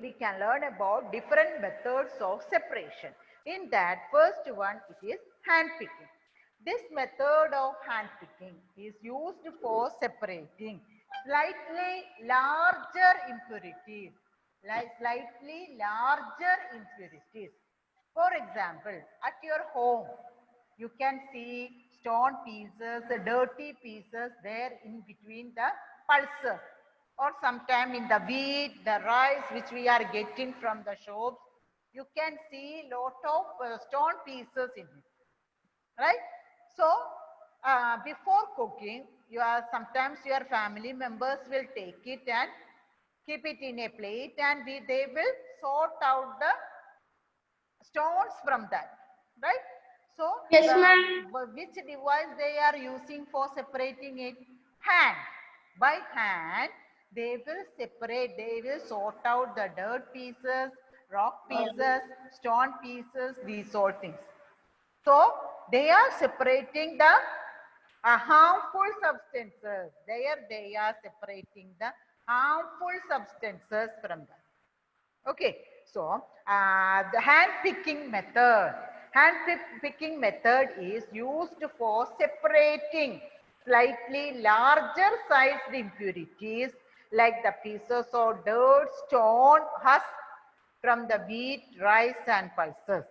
we can learn about different methods of separation. In that, first one, it is hand picking. This method of hand picking is used for separating slightly larger impurities, For example, at your home, you can see stone pieces, dirty pieces there in between the pulses, or sometime in the wheat, the rice which we are getting from the shops. You can see lot of stone pieces in it, right? So before cooking, sometimes your family members will take it and keep it in a plate, and they will sort out the stones from that, right? So Yes, ma'am. which device they are using for separating it? Hand. By hand, they will separate, they will sort out the dirt pieces, rock pieces, stone pieces, these all things. So they are separating the harmful substances. There they are separating the harmful substances from that. Okay, so the hand picking method. Hand picking method is used for separating slightly larger sized impurities like the pieces of dirt, stone, husk from the wheat, rice and pulses.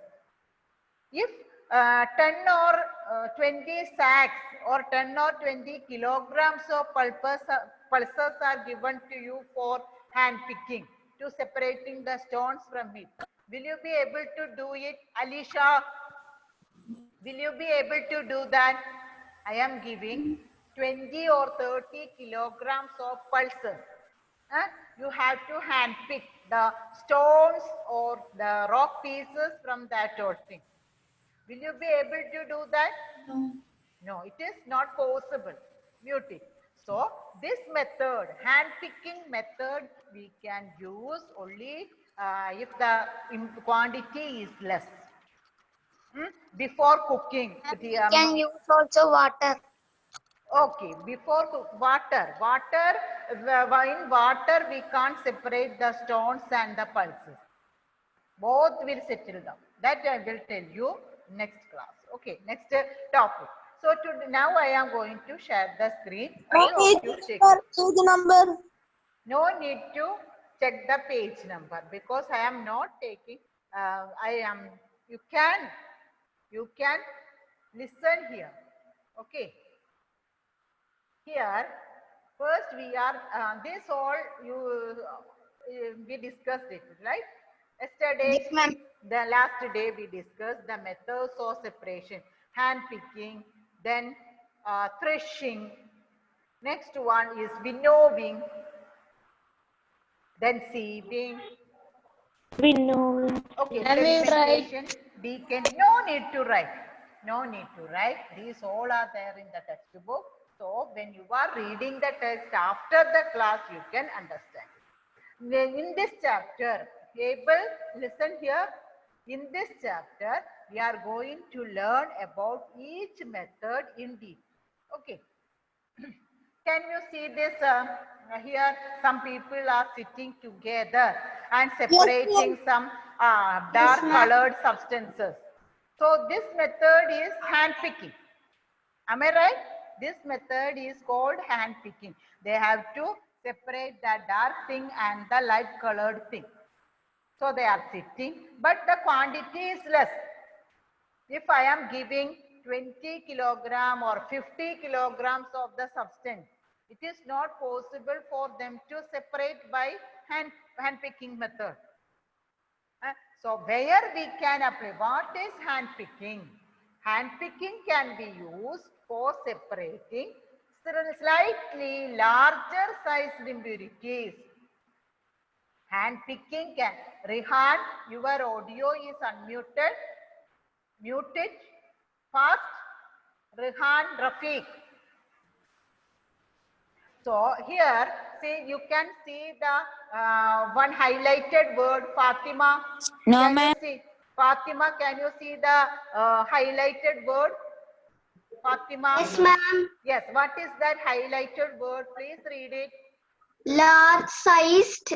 If 10 or 20 sacks or 10 or 20 kilograms of pulses are given to you for hand picking, to separating the stones from it, will you be able to do it, Alisha? Will you be able to do that? I am giving 20 or 30 kilograms of pulses. You have to hand pick the stones or the rock pieces from that whole thing. Will you be able to do that? No. No, it is not possible. Mute it. So, this method, hand picking method, we can use only if the quantity is less. Before cooking, We can use also water. okay, before water, in water we can't separate the stones and the pulses. Both will settle down. That I will tell you next class. Okay, next topic. So now I am going to share the screen. All of you check. Page number. No need to check the page number because I am not taking. You can listen here. Okay. Here, first we are, this all we discussed it, right? Yesterday, Yes, ma'am. the last day we discussed the methods of separation, hand picking, then threshing. Next one is winnowing, then sieving. Winnowing. Okay, And we write. sedimentation, decay. No need to write. No need to write. These all are there in the textbook. So when you are reading the text after the class, you can understand. In this chapter, able, listen here. In this chapter, we are going to learn about each method in detail. Okay. Can you see this here? Some people are sitting together and separating some dark colored substances. So this method is hand picking. Am I right? This method is called hand picking. They have to separate the dark thing and the light colored thing. So they are sitting, but the quantity is less. If I am giving 20 kilogram or 50 kilograms of the substance, it is not possible for them to separate by hand picking method. So where we can apply, what is hand picking? Hand picking can be used for separating slightly larger sized impurities. Hand picking can, Rehan, your audio is unmuted. Mute it fast. Rehan, Rafiq. So here, see, you can see the one highlighted word, Fatima. No, Can you ma'am. see? Fatima, can you see the highlighted word? Fatima? Yes, ma'am. Yes, what is that highlighted word? Please read it. Large-sized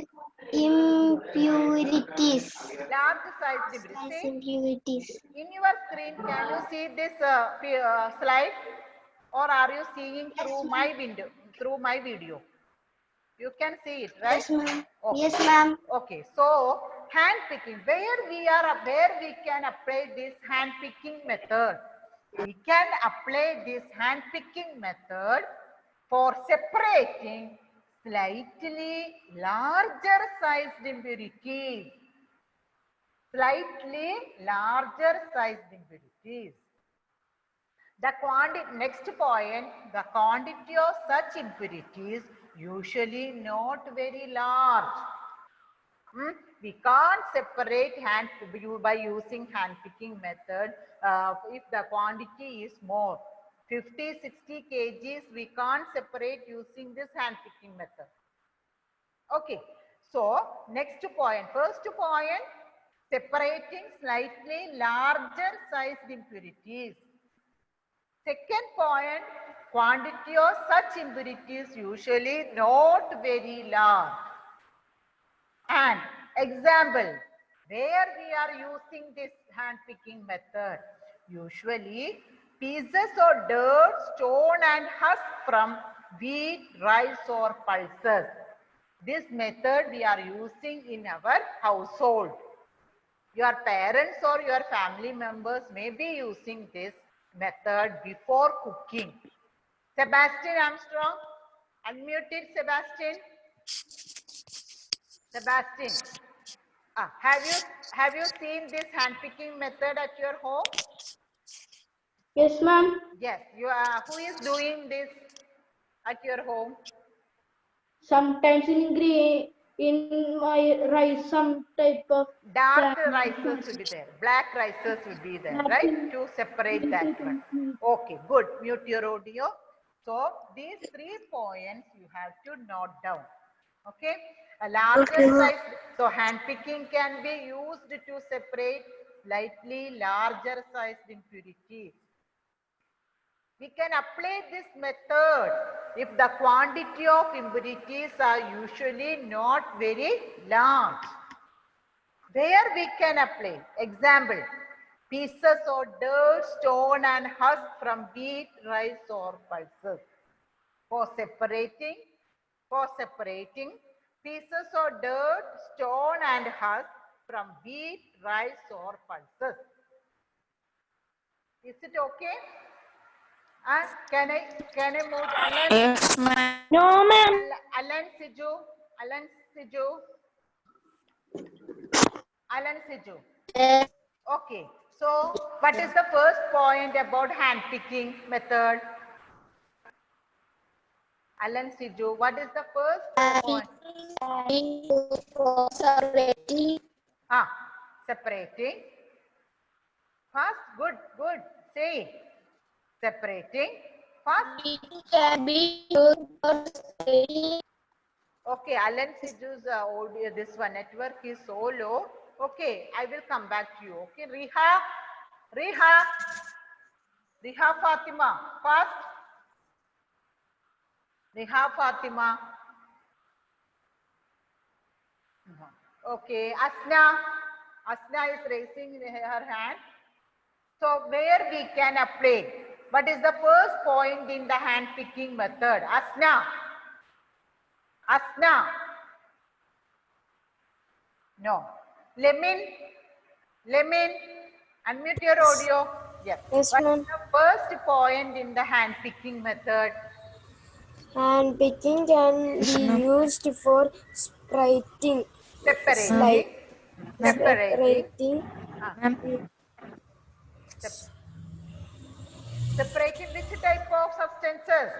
impurities. Large sized impurities. See, Impurities. in your screen, can you see this slide, or are you seeing through my window, through my video? You can see it, right? Yes, ma'am. Okay. Yes, ma'am. Okay, so hand picking, where we can apply this hand picking method? We can apply this hand picking method for separating slightly larger sized impurities. Slightly larger sized impurities. Next point, the quantity of such impurities usually not very large. We can't separate by using hand picking method if the quantity is more. 50, 60 kgs we can't separate using this hand picking method. Okay, so next point, first point, separating slightly larger sized impurities. Second point, quantity of such impurities usually not very large. And example, where we are using this hand picking method, usually pieces of dirt, stone and husk from wheat, rice or pulses. This method we are using in our household. Your parents or your family members may be using this method before cooking. Sebastian Armstrong, unmuted Sebastian. Sebastian, have you seen this hand picking method at your home? Yes, ma'am. Yes, you are. Who is doing this at your home? Sometimes in my rice, some type of Dark rices will be there, black rices will be there, right? To separate that one. Okay, good. Mute your audio. So these 3 points you have to note down. Okay, a larger size. So hand picking can be used to separate slightly larger sized impurities. We can apply this method if the quantity of impurities are usually not very large. Where we can apply? Example, pieces of dirt, stone and husk from wheat, rice or pulses. For separating pieces of dirt, stone and husk from wheat, rice or pulses. Is it okay? Can I move Alan? Yes, ma'am. No, ma'am. Alan Siju. Okay. So what is the first point about hand picking method? Alan Siju, what is the first point? Separating. First, good. Say it. Separating. First. Can be used. Okay, Alan Siju's audio, this one network is so low. Okay, I will come back to you. Okay, Riha Fatima, first. Riha Fatima. Okay, Asna is raising her hand. So where we can apply? What is the first point in the hand picking method? Asna. No. Lemon, unmute your audio. Yes. Yes, What ma'am. is the first point in the hand picking method? Hand picking can be used for separating. Separating. Separating which type of substances?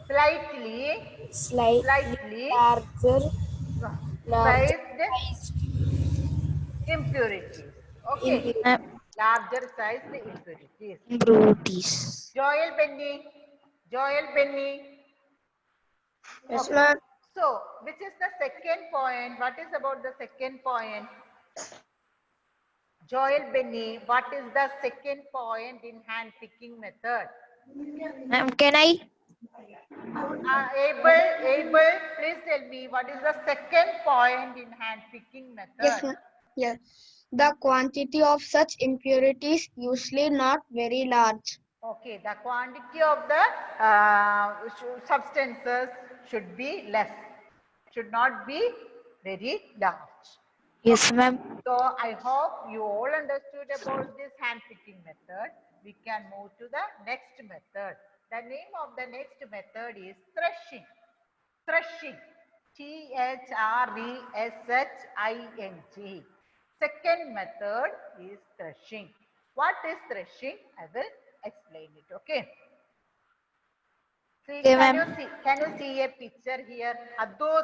Slightly larger sized impurities. Okay. Larger sized impurities. Impurities. Joel Benny. Yes, Okay. ma'am. So, which is the second point? What is about the second point? Joel Benny, what is the second point in hand picking method? Ma'am, can I? Abel, please tell me what is the second point in hand picking Yes, method? ma'am. Yes. The quantity of such impurities usually not very large. Okay, the quantity of the substances should be less, should not be very large. Yes, ma'am. So I hope you all understood about this hand picking method. We can move to the next method. The name of the next method is threshing. Threshing. Threshing. Second method is threshing. What is threshing? I will explain it. Okay. See, Okay, can ma'am. you see a picture here? Ados.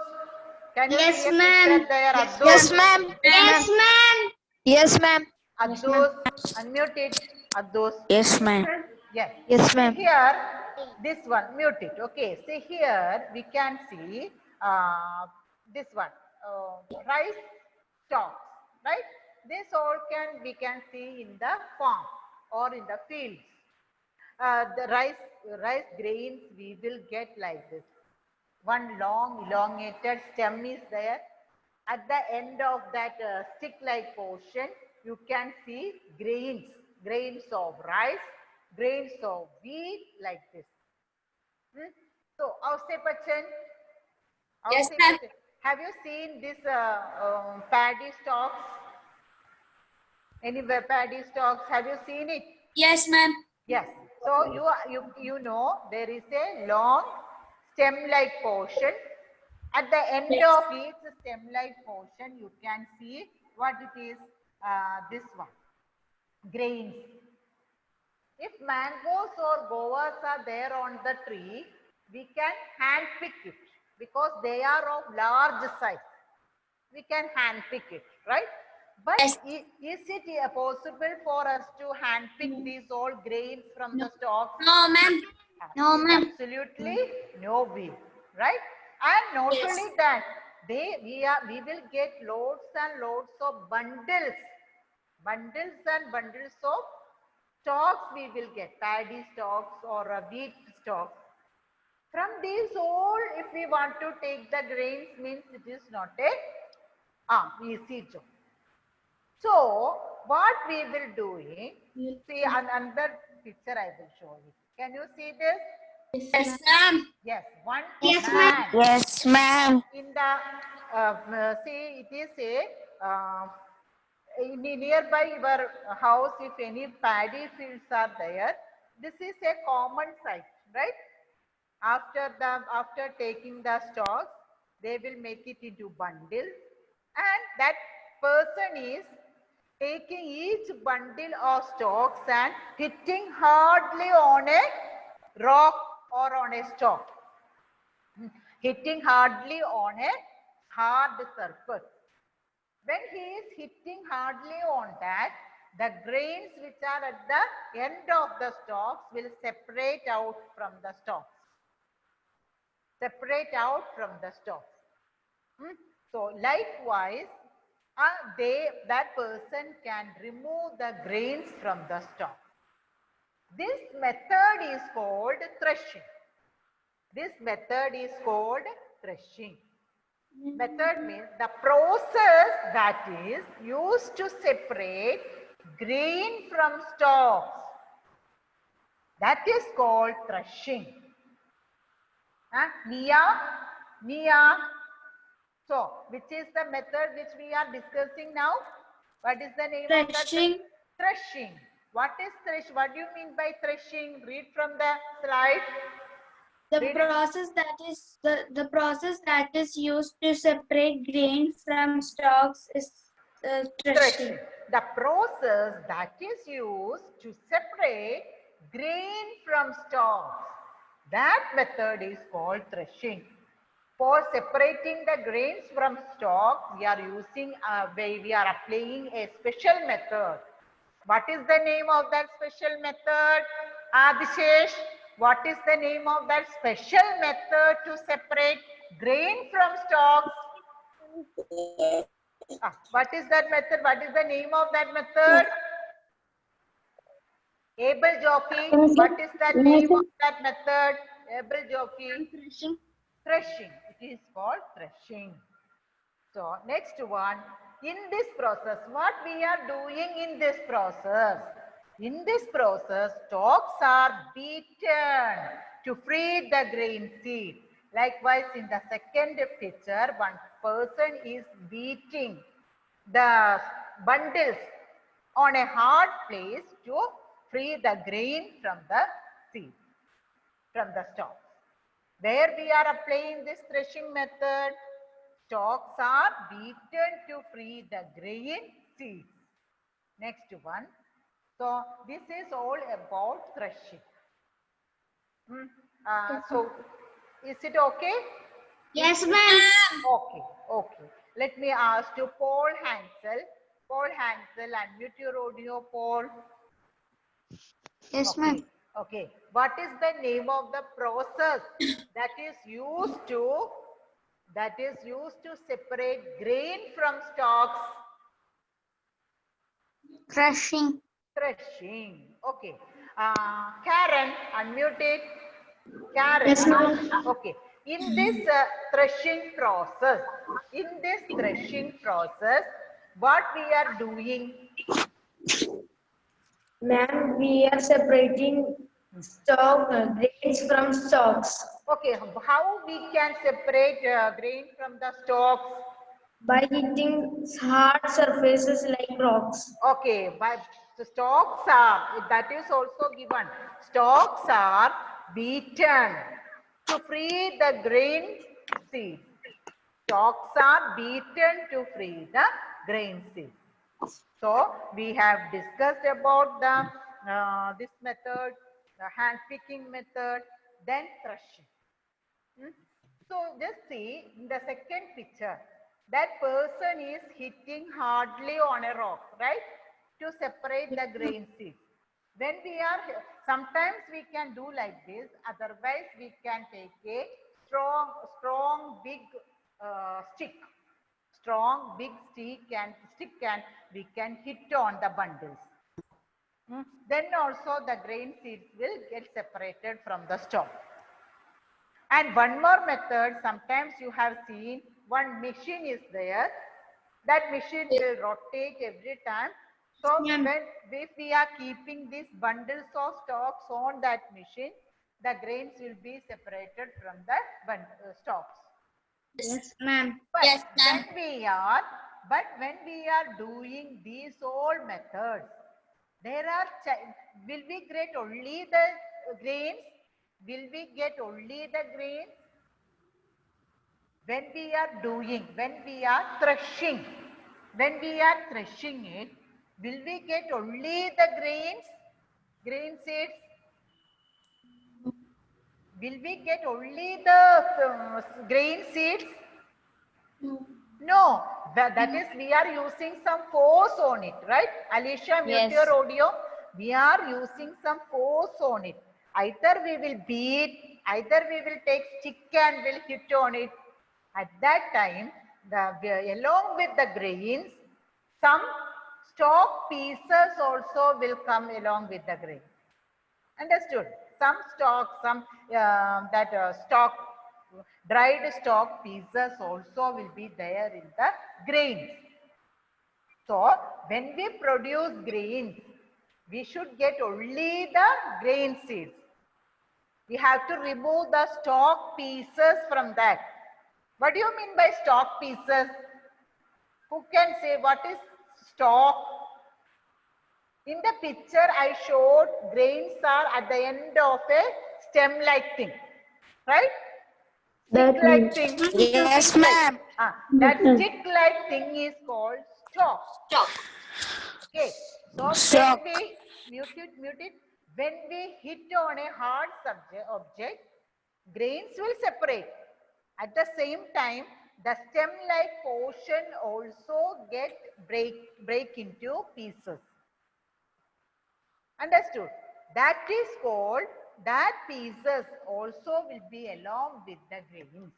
Can you Yes, see a ma'am. picture there? Ados. Yes, ma'am. Yes, ma'am. Yes, ma'am. Ados. Unmute it. Ados. Yes, ma'am. Yes. Yes, See ma'am. here, this one, mute it. Okay. See here, we can see this one, rice stalks, right? This all we can see in the farm or in the fields. The rice grains we will get like this. One long elongated stem is there. At the end of that stick-like portion, you can see grains of rice, grains of wheat like this. So, Avse Bachchan, Yes, ma'am. have you seen this paddy stalks? Any paddy stalks? Have you seen it? Yes, ma'am. Yes. So you know there is a long stem-like portion. At the end of each stem-like portion, you can see what it is. This one, grains. If mangoes or guavas are there on the tree, we can hand pick it because they are of large size. We can hand pick it, right? But Yes. is it possible for us to hand pick these all grains from the stalks? No, ma'am. No, ma'am. Absolutely no way, right? And not Yes. only that, we will get loads and loads of bundles and bundles of stalks we will get, paddy stalks or wheat stalks. From these all, if we want to take the grains, means it is not a easy job. So, what we will do is, see another picture I will show you. Can you see this? Yes, ma'am. Yes, one Yes, man. Yes, ma'am. In the, see, it is nearby your house, if any paddy fields are there, this is a common sight, right? After taking the stalks, they will make it into bundles, and that person is taking each bundle of stalks and hitting hardly on a rock or on a stalk, hitting hardly on a hard surface. When he is hitting hardly on that, the grains which are at the end of the stalks will separate out from the stalks. Separate out from the stalks. So likewise, that person can remove the grains from the stalk. This method is called threshing. This method is called threshing. Method means the process that is used to separate grain from stalks. That is called threshing. Mia. So, which is the method which we are discussing now? What is the name of that? Threshing. What is thresh? What do you mean by threshing? Read from the slide. The process that is used to separate grain from stalks is threshing. The process that is used to separate grain from stalks, that method is called threshing. For separating the grains from stalk, we are applying a special method. What is the name of that special method? Adishesh, what is the name of that special method to separate grain from stalks? What is that method? What is the name of that method? Abel Jockey, what is the name of that method? able jockey? Threshing. Threshing. It is called threshing. So next one, in this process, what we are doing in this process? In this process, stalks are beaten to free the grain seed. Likewise, in the second picture, one person is beating the bundles on a hard place to free the grain from the seed, from the stalks. Where we are applying this threshing method, stalks are beaten to free the grain seeds. Next one. So this is all about threshing. So is it okay? Yes, ma'am. Okay, okay. Let me ask to Paul Hansel. Paul Hansel, unmute your audio, Paul. Yes, ma'am. Okay. What is the name of the process that is used to separate grain from stalks? Threshing. Threshing. Okay. Karen, unmute it. Karen. Yes, ma'am. Okay. In this threshing process, what we are doing? Ma'am, we are separating grains from stalks Okay. How we can separate grain from the stalks? by hitting hard surfaces like rocks. Okay, but the stalks are, that is also given. Stalks are beaten to free the grain seed. Stalks are beaten to free the grain seed. So we have discussed about the this method, the hand picking method, then threshing. So just see in the second picture, that person is hitting hardly on a rock, right? To separate the grain seeds. When we are, sometimes we can do like this, otherwise we can take a strong big stick. Strong big stick and we can hit on the bundles. Then also the grain seeds will get separated from the stalk. And one more method, sometimes you have seen one machine is there. That machine will rotate every time. So if we are keeping these bundles of stalks on that machine, the grains will be separated from the stalks. Yes, ma'am. But when we are doing these all methods, will we get only the grains? Will we get only the grains? When we are threshing it, will we get only the grain seeds? Will we get only the grain seeds? No, that is we are using some force on it, right? Alicia, mute your audio. We are using some force on it. Either we will beat, either we will take stick and will hit on it. At that time, along with the grains, some stalk pieces also will come along with the grain. Understood? Some dried stalk pieces also will be there in the grains. So when we produce grains, we should get only the grain seeds. We have to remove the stalk pieces from that. What do you mean by stalk pieces? Who can say what is stalk? In the picture I showed, grains are at the end of a stem-like thing, right? Stick-like thing. Yes, ma'am. That stick-like thing is called stalk. Okay. So Stalk. when we mute it. When we hit on a hard object, grains will separate. At the same time, the stem-like portion also break into pieces. Understood? That is called, that pieces also will be along with the grains.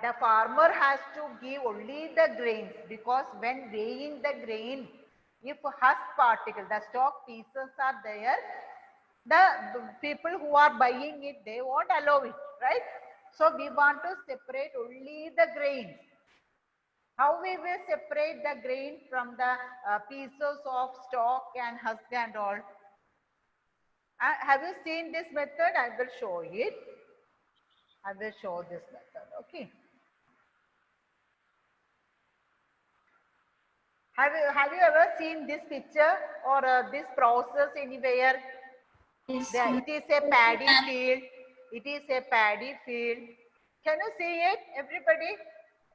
The farmer has to give only the grains, because when weighing the grain, if husk particle, the stalk pieces are there, the people who are buying it, they won't allow it, right? So we want to separate only the grains. How we will separate the grain from the pieces of stalk and husk and all? Have you seen this method? I will show it. I will show this method. Okay. Have you ever seen this picture or this process anywhere? Yes, It is a paddy field. It is a paddy field. Can you see it, everybody?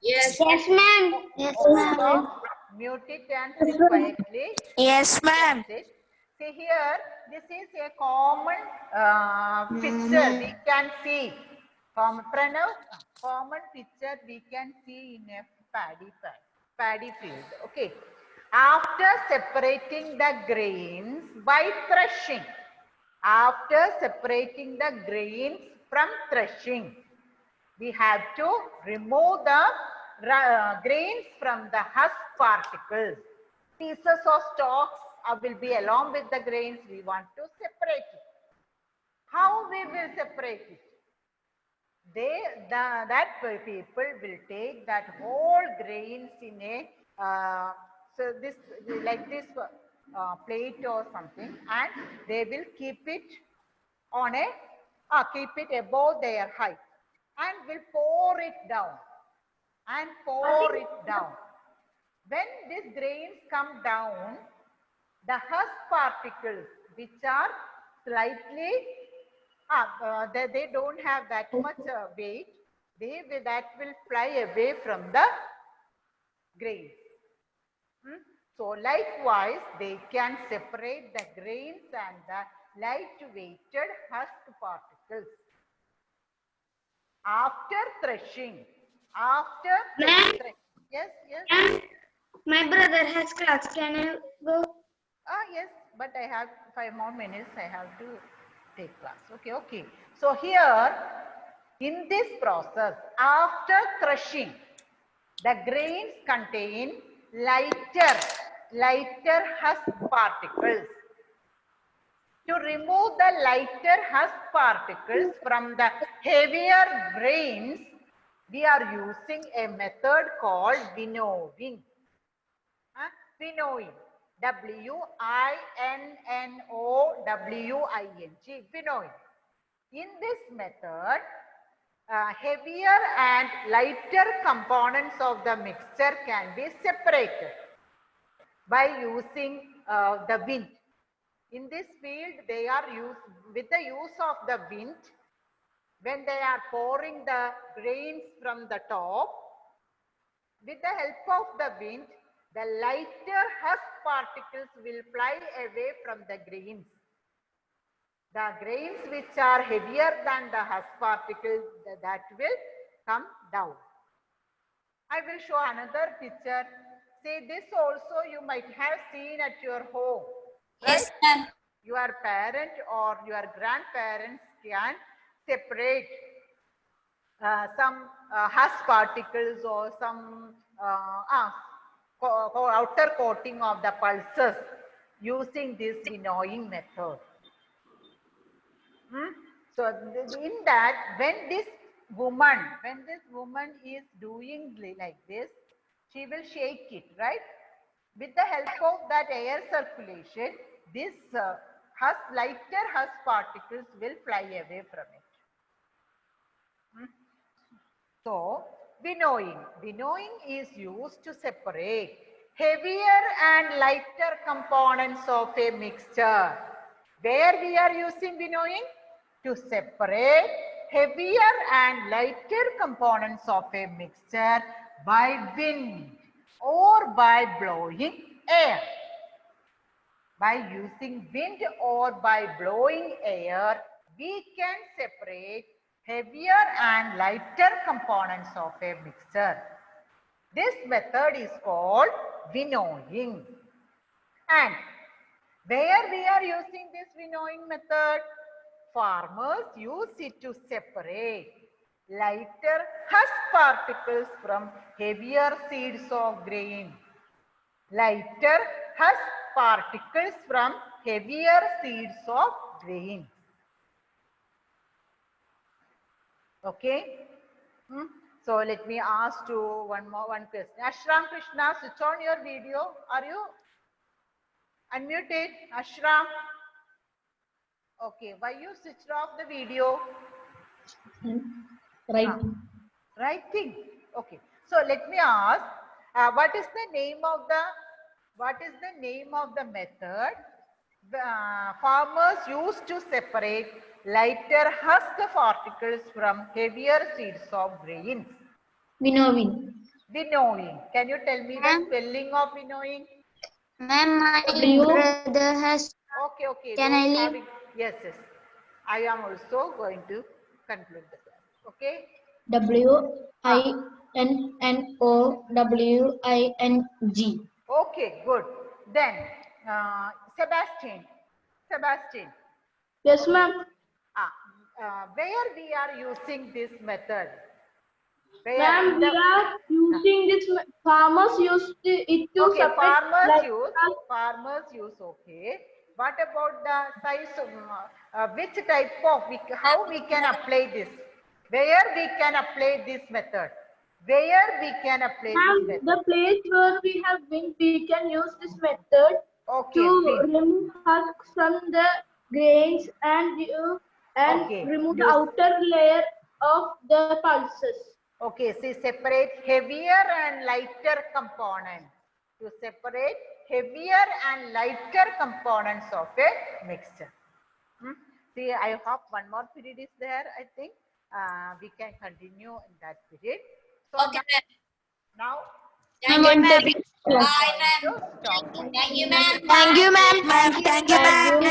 Yes. Yes, ma'am. Yes, ma'am. Also, mute it and sit quietly. Yes, ma'am. Sit. See here, this is a common picture we can see. Pranav, common picture we can see in a paddy field. Okay. After separating the grains by threshing, from threshing, we have to remove the grains from the husk particles. Pieces of stalks will be along with the grains. We want to separate it. How we will separate it? That people will take that whole grains in a plate or something, and they will keep it on a keep it above their height and will pour it down When these grains come down, the husk particles, which are slightly they don't have that much weight, that will fly away from the grains. So likewise, they can separate the grains and the light-weighted husk particles. After threshing, yes. Ma'am, my brother has class. Can I go? Yes, but I have 5 more minutes. I have to take class. Okay. So here, in this process, after threshing, the grains contain lighter husk particles. To remove the lighter husk particles from the heavier grains, we are using a method called winnowing. Winnowing. W-I-N-N-O-W-I-N-G. Winnowing. In this method, heavier and lighter components of the mixture can be separated by using the wind. In this field, they are used with the use of the wind. When they are pouring the grains from the top, with the help of the wind, the lighter husk particles will fly away from the grains. The grains which are heavier than the husk particles, that will come down. I will show another picture. See, this also you might have seen at your home. Right? Yes, ma'am. Your parent or your grandparents can separate some husk particles or some outer coating of the pulses using this winnowing method. So in that, when this woman is doing like this, she will shake it, right? With the help of that air circulation, this lighter husk particles will fly away from it. So winnowing is used to separate heavier and lighter components of a mixture. Where we are using winnowing? To separate heavier and lighter components of a mixture by wind or by blowing air. By using wind or by blowing air, we can separate heavier and lighter components of a mixture. This method is called winnowing. And where we are using this winnowing method? Farmers use it to separate lighter husk particles from heavier seeds of grain. Lighter husk particles from heavier seeds of grains. Okay. So let me ask you one question. Ashram Krishna, switch on your video. Are you unmuted? Ashram. Okay. Why you switched off the video? Right. Writing. Okay. So let me ask, what is the name of the method farmers used to separate lighter husk particles from heavier seeds of grains? Winnowing. Winnowing. Can you tell me the spelling of winnowing? Ma'am, my W. brother has. Okay, okay. Can those I leave? having- Yes, yes. I am also going to conclude the class. Okay. WINNOWING. Okay, good. Then, Sebastian. Yes, ma'am. Where we are using this method? Where Ma'am, in we the- are using this. Farmers used it to Okay, separate. farmers use, okay. What about the size of, which type of, how we can apply this? Where we can apply this method? Where we can apply this Ma'am, method? the place where we have been, we can use this method Okay, to please. remove husks from the grains and Okay, remove the use- outer layer of the pulses. Okay, see, separate heavier and lighter components. To separate heavier and lighter components of a mixture. See, I hope one more period is there. I think we can continue in that period. So Okay, now, Thank you, ma'am. we are going to stop. Thank you, ma'am. Thank you, ma'am. Thank you, ma'am.